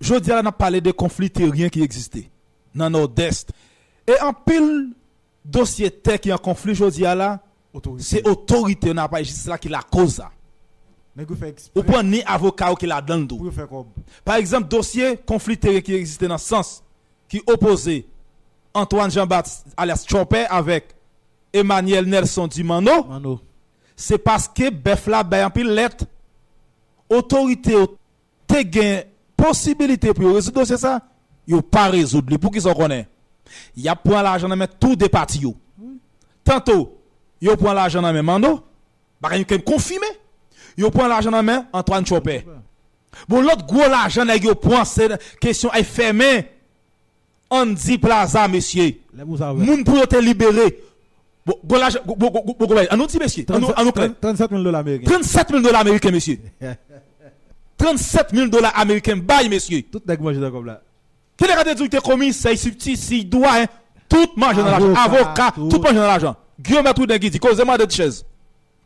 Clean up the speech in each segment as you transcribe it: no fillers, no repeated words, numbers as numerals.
je dis là, on a parlé de conflits terriens qui existaient dans le nord-est. Et en pile dossier terre qui est en conflit, je dis là, c'est autorité, on n'a pas juste là qui la cause. Ou pas ni avocat qui la donne. Par exemple, dossier conflit terrien qui existait dans ce sens, qui opposait Antoine Jean-Baptiste alias Chopper avec Emmanuel Nelson Dimano, c'est parce que Befla ben pile lettre autorité te gain possibilité pour résoudre dossier ça, yo pas résoudre pour qu'ils s'en connaissent. Y a prend l'argent dans tout des partis yo. Tantôt yo prend l'argent dans Mando, ba yon confirmer. Yo prend l'argent dans main Antoine Chopper. Bon l'autre gros l'argent nèg yo prend c'est question est fermée. Andy Plaza monsieur. Moun pour te libérer. Bon l'argent on nous dit monsieur. 37 000 $ américains. 37 000 $ américains monsieur. 37 000 $ américains bail monsieur. Tout nèg mange comme là. Quel est le dit commis c'est si doit tout mange dans l'argent avocat tout mange dans l'argent. Guillaume tout nèg dit causez-moi de chaise.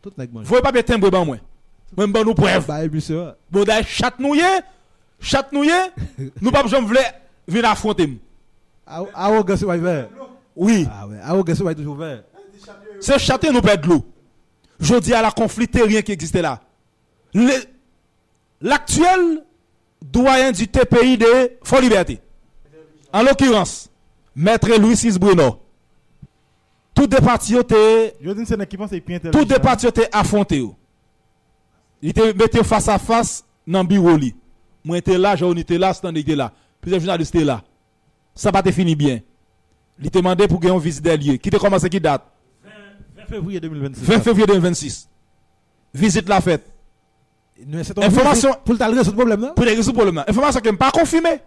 Tout nèg mange. Vous pas mettre timbre ban moi. Même ban nous preuve. Bail monsieur. Bon d'ailleurs chatnouiller nous pas jamais vle venir affronter. Arrogance va vert. Oui. Ah ouais, arrogance va toujours vert. C'est châter nous perdre l'eau. Je dis à la conflit terrien qui existait là. L'actuel doyen du TPI de Fort Liberté. En l'occurrence, Maître Louis Bruno. Tout des partis étaient tout des partis étaient affrontés. Il était metté face à face dans bureau li. Moi était là, Jean était là, Stand était là. Plusieurs journalistes étaient là. Ça pas te fini bien. Il te demandé pour gagner une visite des lieux. Qui te commencé qui date? 20 février 2026. 20 février 2026. Visite la fête. Information pour le résoudre problème là. Pour résoudre le problème là. Information qui n'est pas confirmée.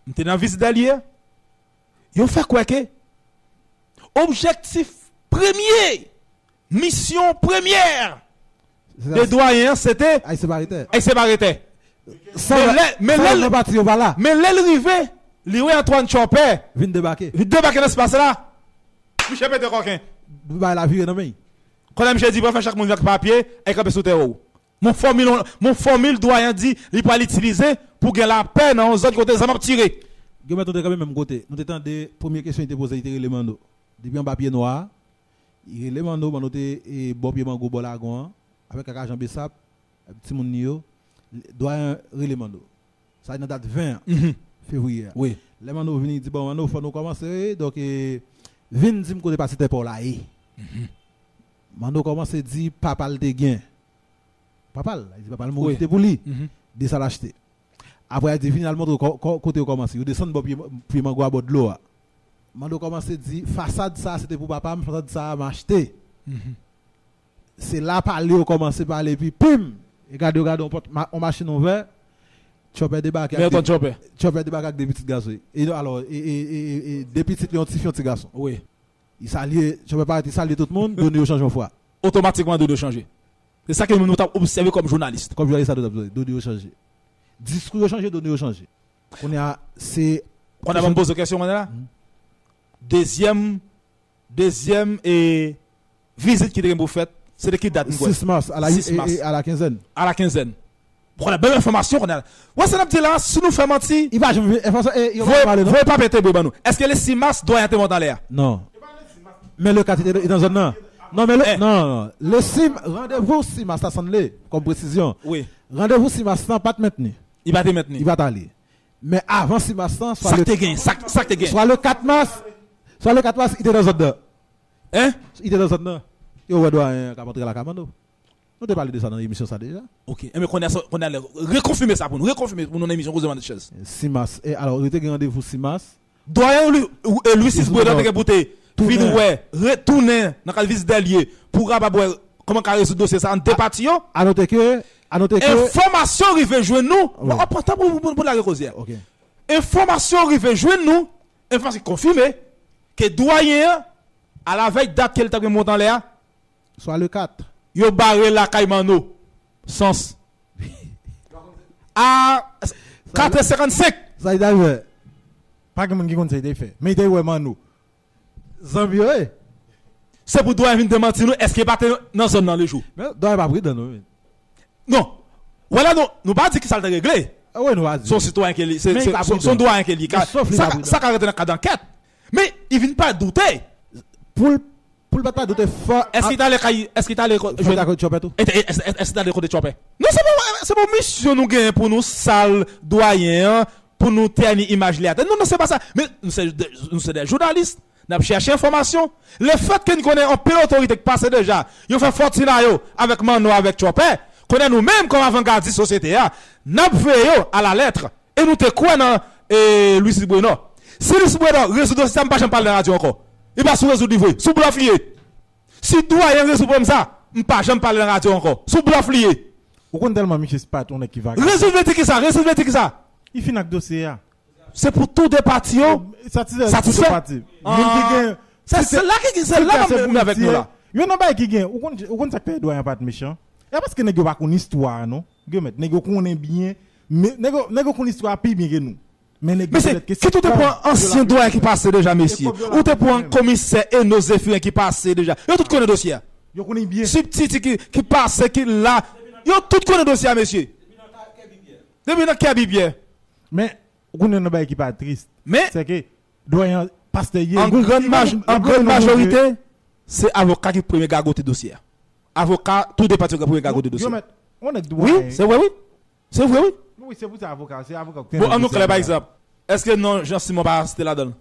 M'était dans visite d'allié. Yo fait quoi que objectif premier, mission première des doyens c'était Aïe séparité. Mais l'rivé, lui Antoine Chopper vient débarquer. Vient débarquer dans ce espace là. Monsieur Pété coquin. Bah la vie non mais. Quand j'ai dit pour faire chaque monde avec papier et camper sous terre. Mon formule doyen dit il peut l'utiliser pour gagner la paix dans les autres côtés ça m'a tiré. Nous mettons quand même côté. Nous étant des premières questions étaient posées les mando. Depuis un papier noir, il les mando noté et Bob Mango Bolagon avec un Jean Bessap, petit monde nio doyen les mando. Ça dans date 20 février. Oui. Les mando venu dit bon mando faut nous commencer donc vinn dit me côté passer pour là. Mando commence dit papa le gain. Papa, il dit papa le mourir pour lui. De ça l'acheter. Après il dit finalement côté commencer, il descend puis mango à bord de l'eau. Mando commence dit façade ça c'était pour papa, façade ça m'acheter. C'est là parler au commencer parler puis pim, regarde on machine ouvert. Chopper débarque avec Chopper débarque avec des petits garçons. Et alors et des petits garçons. Oui. Il s'allie, Chopper pas il s'allie tout le monde, donner au changement fois. Automatiquement de changer. C'est ça que nous avons observé comme journaliste. Comme journaliste, ça doit donner au changer. Discours au changer, donner au changer. On a c'est on a posé question là. Deuxième et visite qui est faite, c'est de qui date 6 mars à la quinzaine. À la quinzaine. Pour la bonne information qu'on a. Ouais, ça n'a pas dit là, si nous faisons mentir. Il va, il va pas péter, nous. Est-ce que le 6 mars doit être dans l'air? Non. Mais le 4 est dans un an. Non, mais non. Le 6 rendez-vous 6 mars, ça sonne comme précision. Oui. Rendez-vous 6 mars, pas te maintenir. Il va te maintenir. Il va t'aller. Mais avant 6 mars, soit le 4 mars, il était dans un an. Hein? Il était dans un an. Il doit rentrer à la commande. Nous avons parlé de ça dans l'émission ça déjà. OK. Mais qu'on a reconfirmer ça pour nous, reconfirmer pour notre émission Rosemont de Chaise. 6 mars. Et alors, il était rendez-vous 6 mars. Doyen Louis Sisboué qui bouté retourner dans la visite d'allié pour comment carrer ce dossier ça en départio. À noter que information arrive joindre nous. Important pour la recausière. OK. Information arrive joindre nous. Information confirmée que doyen à la veille date qu'elle t'a monté en l'air soit le 4. Yo barré la Caimano sens à 4h55 ça y est pas que mon qui compte c'est fait mais il est vraiment nous Zambie c'est pour doit venir démentir nous est-ce qu'il pas dans zone dans le jour mais doit pas pris dans nous non voilà nous pas dire que ça le réglé Ouais, nous vas-y. Son citoyen qui est Mais il pas son doyen qui est lié. sauf il pas prudent. Ça arrête dans le cas d'enquête. Mais il vient pas douter. Pour le pas douter fort. Est-ce qu'il t'a les Je vais d'accord Chopper tout. est-ce qu'il t'a les côté Chopper? Non, c'est pas mission nous gagne pour nous sale doyen pour nous tenir image là. Non, c'est pas ça. Mais nous c'est des journalistes. Nous avons cherché information. Le fait que nous connaissons un pilote autorité qui passe déjà, il fait Fortinayo avec Mano, avec Chopper, connaît nous-mêmes comme avant-gardiste société, nous avons fait à la lettre. Et nous te quoi dans Luis Bueno. Si Luis Bueno résout dossier, ça ne pas parler de la radio encore. Il va sous résoudre livre, sous bluff lié. Si doyen résout comme ça, je ne pas parler de la radio encore. Sous bluff lié. Vous connaissez tellement Michel Spat, on est qui va. Résoudre qui ça, résoudre qui ça. Il finit avec dossier. C'est pour tous des partis. Satisfait. Parti. C'est là qui c'est là même avec nous là. Yo non ba qui gagne. Ou kon ça fait doyen pas méchant. Et parce que nèg pas connait histoire non. Nèg nèg connait bien, mais nèg connait histoire plus bien que nous. Mais c'est qui tout est pour ancien doyen qui passe déjà messieurs. Ou te pour un commissaire et nos effets qui passe déjà. Yo tout connaît dossier. Yo connait bien. Subtil qui passe qui là. Yo tout connaît dossier messieurs. Depuis dans Kabibier. Mais on ne pas qui pas triste. Mais c'est que doyen pasteur en grande majorité c'est avocat qui premier gagoter dossier. Avocat tout département qui premier gagoter dossier. On est oui, c'est vrai oui. C'est vrai oui. Oui, c'est pour ça avocat, c'est avocat. Bon, on nous clair par exemple. Est-ce que non Jean-Simon pas c'était là-dedans?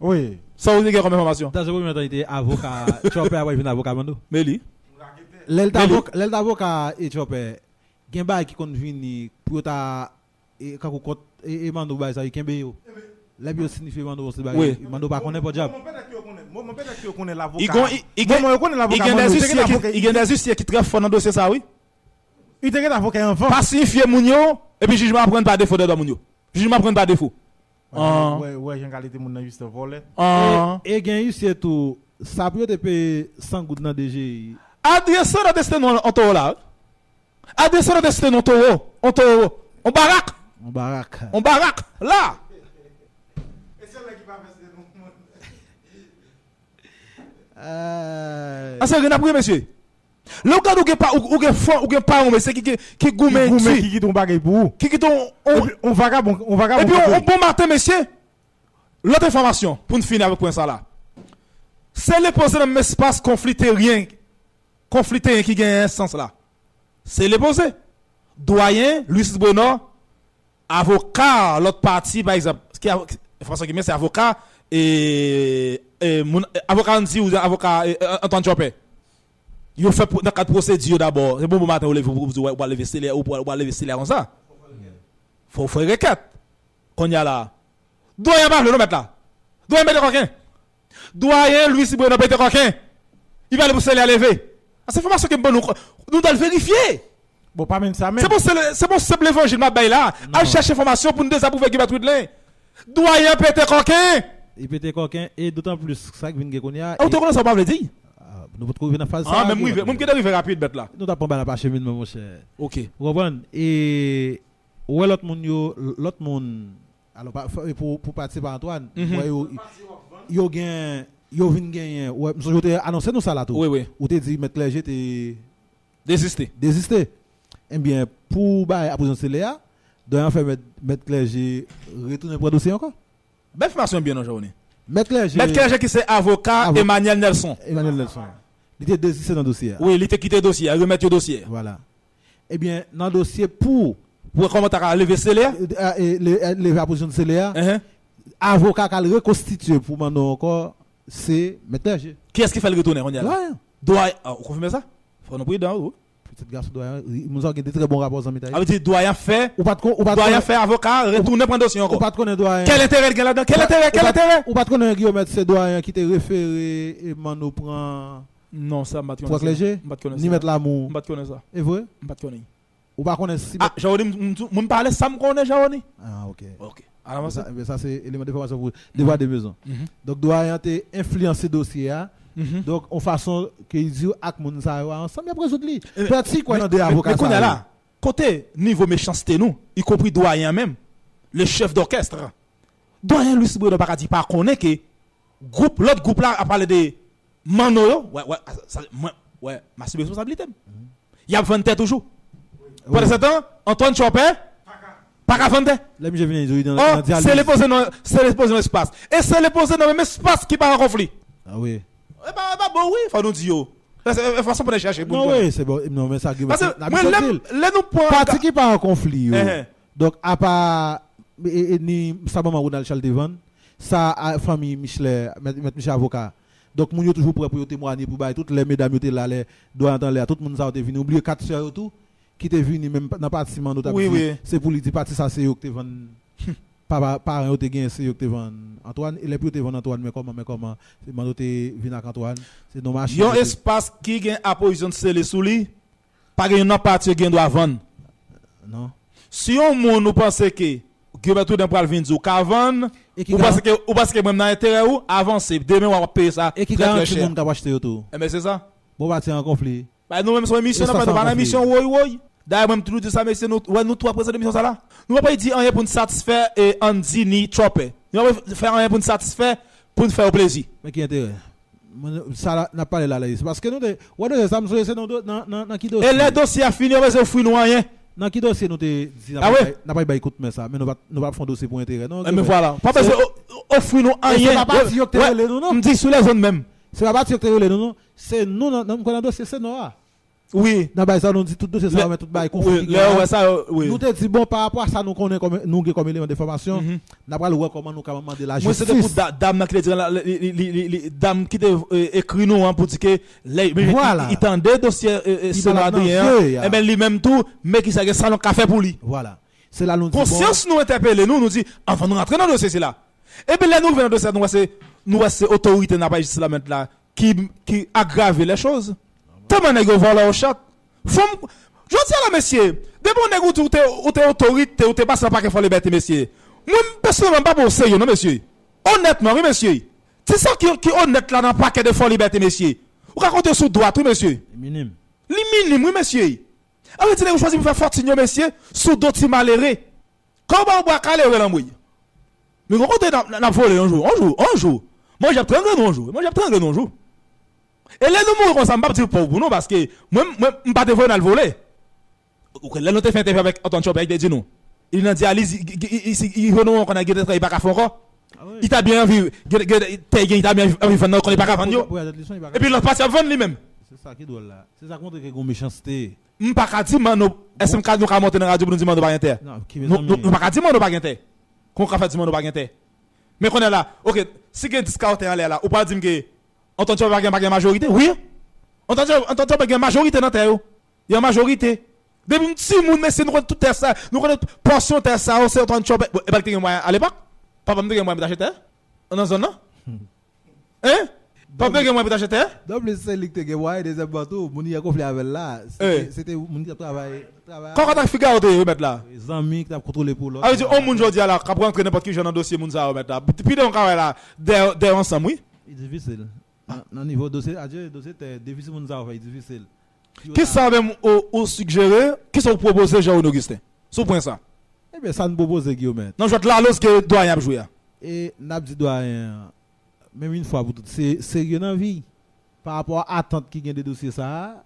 Oui. Ça vous dit comme information. Dans ce moment il était avocat, Chopper a venu avocat Mando. Mais lui l'avocat et Chopper gen ba qui kon vini pour ta et quand on compte et Mando ba ça kembe yo. La bio signifie Mando c'est ba Mando pas connaît pas diable. Mon père qui connaît l'avocat. Il y a des huissiers qui très fort dans dossier ça oui. Il te avocat enfant. Pacifier Mounio et puis jugement prendre pas défaut de Mounio. Jugement prendre pas défaut. Ouais, j'ai qualité mon juste volé. Et gen huissier tout ça peut te payer 100 gouttes dans DG. Adresseur de destin on to là. Adresseur de destin on to. On baraque là. Et c'est là qui va faire Ah c'est rien après monsieur. Le cas ou gen pas mais c'est qui goumé qui ton bagay pour qui ton on vagabond et puis on bon matin monsieur. L'autre information pour nous finir avec point ça là. C'est les posé dans même espace conflicté qui gagne un sens là. C'est les posé. Doyen Luis Bueno avocat l'autre partie par exemple qui François Guimé c'est avocat et avocat Anzi ou avocat Antoine Chopper. Il fait dans quatre procédures d'abord. C'est bon matin vous lever salaire ou pour lever salaire comme ça. Faut faire requête. Qu'on y a là. Doyen pas le mettre là. Doyen mettre coquin. Doyen Luis Bueno mettre coquin. Il va le salaire lever. C'est information que nous doit le vérifier. Bon pas même ça même. C'est bon simple évangile m'a bail là. À chercher information pour nous désapprouver qui va tout là. Doyen pété coquin. Il pété coquin et d'autant plus ça que vinn qu'on y a. On te connaît ça pas veut dire. Nous pouvons trouver dans phase ça. Ah même oui, même qui arrive rapide bête là. Nous t'apprend pas cheminement mon cher. OK. Vous comprenez et ouais l'autre monde alors pour participer Antoine, yo gain yo vinn gagner ouais je t'ai annoncé nous ça là tout. Oui. Ou t'ai dit mettre clergé t'es désister. Eh bien pour ba opposition CLA doit faire mettre clergé retourner pour dossier encore. Belle formation bien aujourd'hui. Mettre clergé qui c'est avocat Emmanuel Nelson. Il était désisté dans le dossier. Oui, il était quitté le dossier, remettre le dossier. Voilà. Eh bien, dans le dossier pour comment tu as levé CLA lever la position de CLA, avocat qui a reconstitué pour maintenant encore, c'est mettre clergé. Qui est-ce qui fait le retourner? Doyen. Vous confirmez ça? Faut nous prier dans Petit garçon doyen, nous avons des très bons rapports en métal. Ça veut dire doyen fait avocat, retourner prendre dossier encore. Ou pas de connaître doyen. Quel intérêt il a là-dedans? Quel intérêt? Ou pas de connaître Guillaume, c'est doyen qui te référé et Mano prend. Non, ça m'a connaître. Clergé? Ni mettre l'amour. M'a connaître ça. Et vrai? M'a connaître. Ou pas connaître si. Ah, Jaoni, me parler ça me connaît Jaoni. Ah OK. Alors ça c'est élément d'information pour devoir de maison. Donc doyen te influencer dossier a. Donc en façon que ils disent ak moun ça ensemble après résoudre li. Peut-être quoi dans des avocats ça. Mais là, côté niveau méchanceté nous, y compris doyen même, le chef d'orchestre. Doyen Luis Bueno pas dit pas connaît que l'autre groupe là a parlé de Mano ouais, ma responsabilité. Il y a 20 têtes toujours. Pour ce temps, Antoine Chopper Pas qu'à vendre. Là, je viens dans Oh, c'est les poser dans l'espace. Et c'est les poser dans le même espace qui pas en conflit. Ah oui. Eh bah bon oui, faut nous dire. De façon pour les chercher. Non oui, c'est bon. Non mais ça parce que moi là nous point parti qui pas en conflit. Donc à part ni ça maman Ronald Charles Devon, ça famille Michel Michel avocat. Donc moun yo toujours prêt pour témoigner pour bailler toutes les mesdames yo là les doit dans l'air tout le monde ça était venu oublier 4 sœurs tout qui était venu même dans partiment nous oui. C'est pour lui dire parti ça c'est yo qui te vend papa parents yo te gain c'est yo qui te vend Antoine il est plus te vend Antoine mais comment c'est mando te vinn avec Antoine c'est nos machines yon espace qui gain à position scellé sous lui pas gain non parti gain doit vendre non si on moun nous pense que tout d'un pral vinn ou ka vendre ou parce que même dans intérêt ou avancer demain on va payer ça et qui garantit monde t'a acheter tout mais c'est ça bon parti en conflit bah nous même sur émission pas la mission oui d'ailleurs même tout ça mais c'est nous trois présents d'émission ça là nous va pas dire rien pour nous satisfaire et Andy ni Chopper nous va faire rien pour nous satisfaire pour nous faire plaisir mais qui intérêt ça n'a pas là parce que nous ouais ça me c'est dans qui dossier et les dossiers a fini on va offrir nous rien dans qui dossier nous te n'a pas écoute mais ça mais nous va faire dossier pour intérêt non mais voilà pas parce que offrir nous rien c'est pas dire que tu non me dit sur les zones même c'est pas dire que tu non c'est nous dans dossier c'est noir oui dans ça nous dit tout dossier ça mais tout bail conflit nous te dit bon par rapport à ça nous connaît comme nous comme élément d'information n'a pas le voir comment nous comment demander la justice moi c'était pour dame qui dit dame qui écrit nous pour dire que il tendait dossier Sonadrien et ben lui même tout mais qui ça salon café pour lui voilà c'est là nous conscience nous interpeller nous dit enfin nous rentrer dans le dossier c'est là et ben là nous venons de ça nous c'est autorité n'a pas justice là maintenant qui aggrave les choses. Tellement nèg voilà au chat. Je dis à la monsieur, de bon nèg ou t'es autorité ou t'es pas ça pas qu'il faut liberté monsieur. Moi personnellement pas pour sérieux non monsieur. Honnêtement oui monsieur. C'est ça qui honnête là dans paquet de fois liberté monsieur. Ou raconter sous droit oui monsieur. Minime. Minime oui monsieur. Alors tu choisi pour faire fortune monsieur sous d'autres malheureux. Comment on boit calé là moi. Mais quand on n'a volé un jour. Moi j'ai 30 ans un jour. Et là, nous mourons comme ça, je ne vais pas dire pour nous, parce que moi, je ne vais pas te voler dans le volet. Là, nous avons fait interview avec Antoine Chopper, il dit nous. Il a dit, Alice, il veut nous qu'on a gagné il pas qu'à faire encore. Il t'a bien vu, il t'a bien vu, qu'on n'est pas qu'à vendre. Et puis, l'autre parti à vendre lui-même. C'est ça qui doit là. C'est ça contre que une méchanceté. Je ne vais pas dire, SMK nous a monté dans la radio pour nous dire, nous pas inter. Nous ne vais pas dire, nous pas inter. Qu'on a fait dire, nous pas inter. Mais qu'on est là, ok, si il y a un discount en l'air là, ou pas dire que Antoine Chopper pas une majorité? Oui. Antoine Chopper pas une majorité dans terre. Il y a une majorité. Depuis si moun mais c'est nous tout terre ça, nous connaît portion terre ça, c'est Antoine Chopper. Et pas que moyen à l'époque. Papa me dit que moi d'acheter. Dans zone non? Hein? Papa que moi d'acheter? Double c'est ligue que ouais des bateaux, moun y a conflit avec là. C'était moun qui travaille. Quand on a Figaro de mettre là. Les amis qui t'a contrôlé pour l'autre. Ah dit on moun jodi là, capable rentrer n'importe qui dans dossier moun ça remettre là. Puis donc là, des ensemble oui. C'est difficile. Dans niveau dossier, dossier c'est difficile pour nous avoir, difficile. Qui ça même au suggérer, qui sont proposés Jean Augustin? Sous point ça. Eh bien ça nous propose Guillaume. Non, je vais te la lose que doyen a joué. Et n'a dit doyen même une fois pour toutes c'est sérieux dans vie par rapport à attente qui gagne des dossiers ça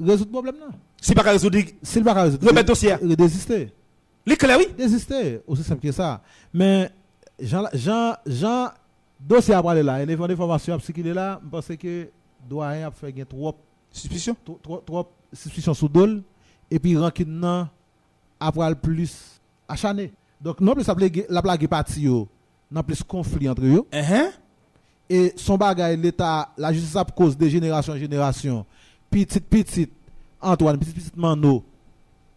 résoudre problème là. Si pas résoudre, s'il pas résoudre, remettre dossier. Désister. Les clair oui. Désister, aussi simple que ça. Mais Jean dossier à parler là, il y a des informations qui est là, je pense que doyen a fait trop suspicion sous dol et puis rancune après plus acharné. Donc non plus la blague parti yo, non plus conflit entre eux. Et son bagage l'état la justice a cause de génération en génération. Petit Antoine, petit Mano.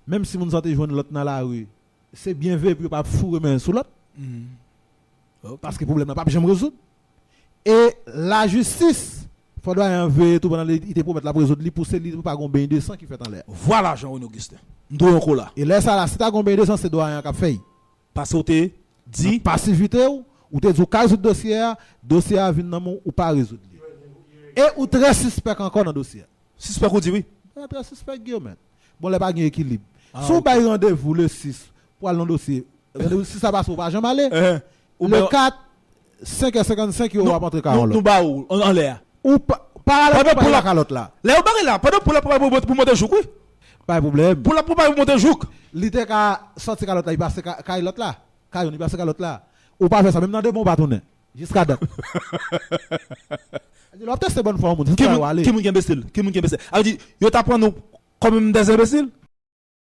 Même si nous santé joindre l'autre dans la rue, c'est bien vu pour pas fourrer main sur l'autre. Okay. Parce que le problème n'a pas jamais résoudre. Et la justice, il faudra enlever tout pendant l'été pour mettre la résoudre, pour pousser pour pas gon bain de sang qui fait en l'air. Voilà Jean-René Augustin. Nous encore là. Et là ça là, si tu as gon bain de sang, c'est doyen qui a fait. Parce que tu dit passivité ou tu dis cas dossier a vinn dans ou pas résoudre. Et ou très suspect encore dans dossier. Suspect ou dit oui. Très suspect Guillaume. Bon là pas gain équilibre. Si on bail rendez-vous le 6 pour aller dans dossier. Si ça passe pas jamais aller. Le 4 5h55 il va rentrer car nous ba ou en l'air ou pas pour la calotte là là au barre là pendant pour monter jour oui Pas de problème. Pour pas monter jouk. L'idée qu'a sorti l'autre là, il passe qu'à l'autre là. Qu'à il passe qu'à l'autre là. Ou pas faire ça même dans deux bons bâtonnets. Jusqu'à date. Alors peut-être c'est bonne forme. Qui moun imbécile? Qui moun imbécile? A dit yo t'apprend nous comme des imbéciles?